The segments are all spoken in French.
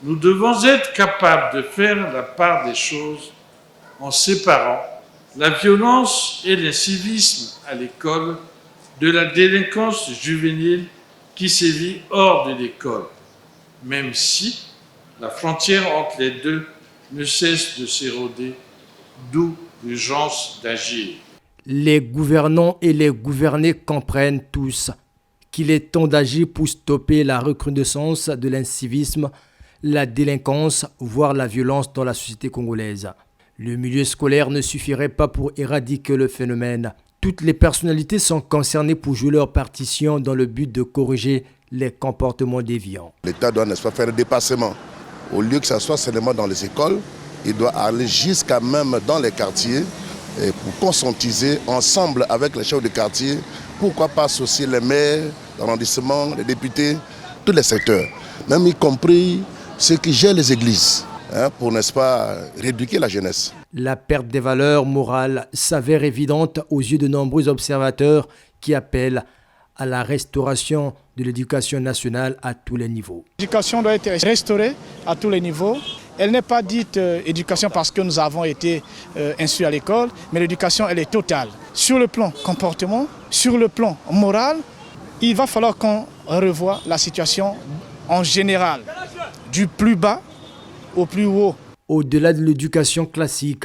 Nous devons être capables de faire la part des choses en séparant la violence et l'incivisme à l'école de la délinquance juvénile qui sévit hors de l'école, même si la frontière entre les deux ne cesse de s'éroder, d'où l'urgence d'agir. Les gouvernants et les gouvernés comprennent tous qu'il est temps d'agir pour stopper la recrudescence de l'incivisme, la délinquance, voire la violence dans la société congolaise. Le milieu scolaire ne suffirait pas pour éradiquer le phénomène. Toutes les personnalités sont concernées pour jouer leur partition dans le but de corriger les comportements déviants. L'État doit, n'est-ce pas, faire un dépassement. Au lieu que ça soit seulement dans les écoles, il doit aller jusqu'à même dans les quartiers et pour conscientiser ensemble avec les chefs de quartier, pourquoi pas associer les maires, l'arrondissement, les députés, tous les secteurs, même y compris ceux qui gèrent les églises, pour, n'est-ce pas, rééduquer la jeunesse. La perte des valeurs morales s'avère évidente aux yeux de nombreux observateurs qui appellent à la restauration de l'éducation nationale à tous les niveaux. L'éducation doit être restaurée à tous les niveaux. Elle n'est pas dite éducation parce que nous avons été instruits à l'école, mais l'éducation, elle est totale. Sur le plan comportement, sur le plan moral, il va falloir qu'on revoie la situation en général, du plus bas au plus haut. Au-delà de l'éducation classique,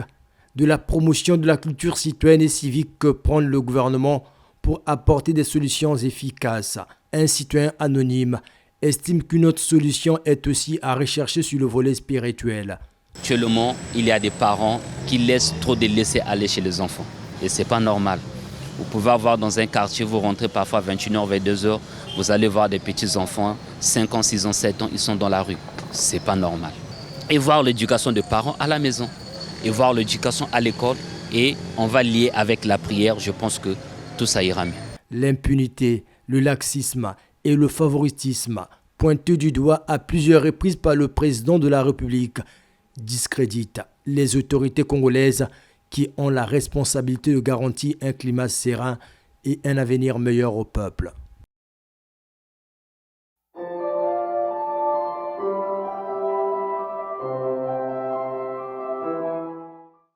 de la promotion de la culture citoyenne et civique que prend le gouvernement pour apporter des solutions efficaces, un citoyen anonyme estime qu'une autre solution est aussi à rechercher sur le volet spirituel. Actuellement, il y a des parents qui laissent trop de laisser aller chez les enfants. Et ce n'est pas normal. Vous pouvez avoir dans un quartier, vous rentrez parfois à 21h, 22h, vous allez voir des petits enfants, 5 ans, 6 ans, 7 ans, ils sont dans la rue. Ce n'est pas normal. Et voir l'éducation des parents à la maison, et voir l'éducation à l'école, et on va lier avec la prière, je pense que tout ça ira mieux. L'impunité, le laxisme et le favoritisme, pointés du doigt à plusieurs reprises par le président de la République, discréditent les autorités congolaises qui ont la responsabilité de garantir un climat serein et un avenir meilleur au peuple.